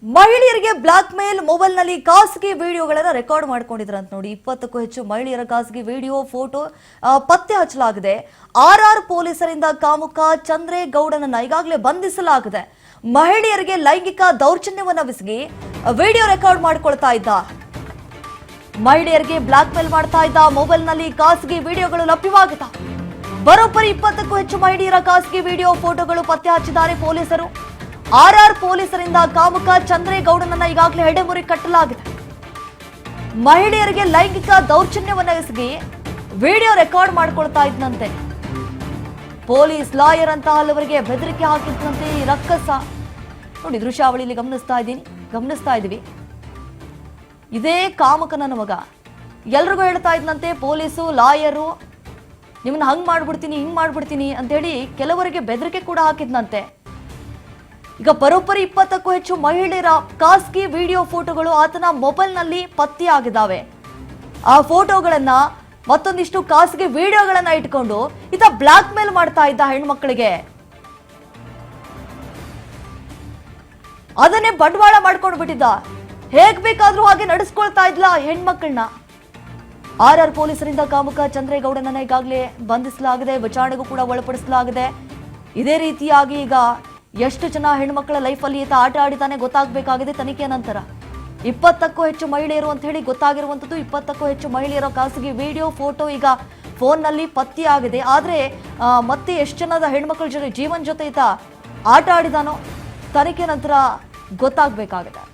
ಮಹಿಳೆಯರಿಗೆ black mail mobile ನಲ್ಲಿ ಖಾಸಗಿ ವಿಡಿಯೋಗಳನ್ನು ರೆಕಾರ್ಡ್ ಮಾಡ್ಕೊಂಡಿದ್ರಂತ ನೋಡಿ 20ಕ್ಕೂ ಹೆಚ್ಚು ಮಹಿಳೆಯರ ಖಾಸಗಿ ವಿಡಿಯೋ ಫೋಟೋ ಪತ್ತೆ ಹಚ್ಚಲಾಗಿದೆ. ಆರ್ಆರ್ ಪೊಲೀಸರಿಂದ ಕಾಮುಕ ಚಂದ್ರೇಗೌಡನನ್ನ ಈಗಾಗಲೇ ಬಂಧಿಸಲಾಗಿದೆ. ಮಹಿಳೆಯರಿಗೆ ಲೈಂಗಿಕ ದೌರ್ಜನ್ಯವನ್ನ ವಿಸಿಗಿ ವಿಡಿಯೋ ರೆಕಾರ್ಡ್ ಮಾಡ್ಕೊಳ್ತಾ ಇದ್ದ, ಮಹಿಳೆಯರಿಗೆ ಬ್ಲಾಕ್ ಮೇಲ್ ಮಾಡ್ತಾ ಇದ್ದ ಮೊಬೈಲ್ ನಲ್ಲಿ ಖಾಸಗಿ ವಿಡಿಯೋಗಳು ಲಭ್ಯವಾಗಿದೆ. ಬರೋಬ್ಬರಿ 20ಕ್ಕೂ ಹೆಚ್ಚು ಮಹಿಳೆಯರ ಖಾಸಗಿ ವಿಡಿಯೋ ಫೋಟೋಗಳು ಪತ್ತೆ ಹಚ್ಚಿದ್ದಾರೆ ಪೊಲೀಸರು. ಆರ್ಆರ್ ಪೊಲೀಸರಿಂದ ಕಾಮುಕ ಚಂದ್ರೇಗೌಡನನ್ನ ಈಗಾಗಲೇ ಹೆಡೆಮುರಿ ಕಟ್ಟಲಾಗಿದೆ. ಮಹಿಳೆಯರಿಗೆ ಲೈಂಗಿಕ ದೌರ್ಜನ್ಯವನ್ನ ಎಸಗಿ ವಿಡಿಯೋ ರೆಕಾರ್ಡ್ ಮಾಡ್ಕೊಳ್ತಾ ಇದ್ದಂತೆ. ಪೊಲೀಸ್ ಲಾಯರ್ ಅಂತ ಹಲವರಿಗೆ ಬೆದರಿಕೆ ಹಾಕಿದ್ದಂತೆ ಈ ರಕ್ಕಸ ನೋಡಿ. ದೃಶ್ಯಾವಳಿಯಲ್ಲಿ ಗಮನಿಸ್ತಾ ಇದೀವಿ. ಇದೇ ಕಾಮಕನ ಮಗ ಎಲ್ರಿಗೂ ಹೇಳ್ತಾ ಇದ್ದಂತೆ ಪೊಲೀಸು ಲಾಯರು ನಿಮ್ಮನ್ನ ಹಂಗ್ ಮಾಡ್ಬಿಡ್ತೀನಿ ಹಿಂಗ್ ಮಾಡ್ಬಿಡ್ತೀನಿ ಅಂತ ಹೇಳಿ ಕೆಲವರಿಗೆ ಬೆದರಿಕೆ ಕೂಡ ಹಾಕಿದ್ನಂತೆ. ಈಗ ಬರೋಬ್ಬರಿ 20ಕ್ಕೂ ಹೆಚ್ಚು ಮಹಿಳೆಯರ ಖಾಸಗಿ ವಿಡಿಯೋ ಫೋಟೋಗಳು ಆತನ ಮೊಬೈಲ್ ನಲ್ಲಿ ಪತ್ತೆಯಾಗಿದ್ದಾವೆ. ಆ ಫೋಟೋಗಳನ್ನ ಮತ್ತೊಂದಿಷ್ಟು ಖಾಸಗಿ ವಿಡಿಯೋಗಳನ್ನ ಇಟ್ಕೊಂಡು ಈತ ಬ್ಲಾಕ್ ಮೇಲ್ ಮಾಡ್ತಾ ಇದ್ದ ಹೆಣ್ಮಕ್ಳಿಗೆ. ಅದನ್ನೇ ಬಂಡವಾಳ ಮಾಡ್ಕೊಂಡು ಬಿಟ್ಟಿದ್ದ. ಹೇಗ್ ಬೇಕಾದ್ರೂ ಹಾಗೆ ನಡೆಸ್ಕೊಳ್ತಾ ಇದ್ಲ ಹೆಣ್ಮಕ್ಳನ್ನ. ಆರ್ಆರ್ ಪೊಲೀಸರಿಂದ ಕಾಮುಕ ಚಂದ್ರೇಗೌಡನನ್ನ ಈಗಾಗಲೇ ಬಂಧಿಸಲಾಗಿದೆ, ವಿಚಾರಣೆಗೂ ಕೂಡ ಒಳಪಡಿಸಲಾಗಿದೆ. ಇದೇ ರೀತಿಯಾಗಿ ಈಗ ಎಷ್ಟು ಜನ ಹೆಣ್ಮಕ್ಳ ಲೈಫಲ್ಲಿ ಈತ ಆಟ ಆಡಿತಾನೆ ಗೊತ್ತಾಗಬೇಕಾಗಿದೆ ತನಿಖೆಯ ನಂತರ. 20ಕ್ಕೂ ಹೆಚ್ಚು ಮಹಿಳೆಯರು ಅಂತ ಹೇಳಿ ಗೊತ್ತಾಗಿರುವಂಥದ್ದು. 20ಕ್ಕೂ ಹೆಚ್ಚು ಮಹಿಳೆಯರ ಖಾಸಗಿ ವಿಡಿಯೋ ಫೋಟೋ ಈಗ ಫೋನ್ನಲ್ಲಿ ಪತ್ತೆಯಾಗಿದೆ. ಆದರೆ ಮತ್ತೆ ಎಷ್ಟು ಜನದ ಹೆಣ್ಮಕ್ಳ ಜೊತೆ ಜೀವನ ಜೊತೆ ಈತ ಆಟ ಆಡಿದಾನೋ ತನಿಖೆ ನಂತರ ಗೊತ್ತಾಗಬೇಕಾಗಿದೆ.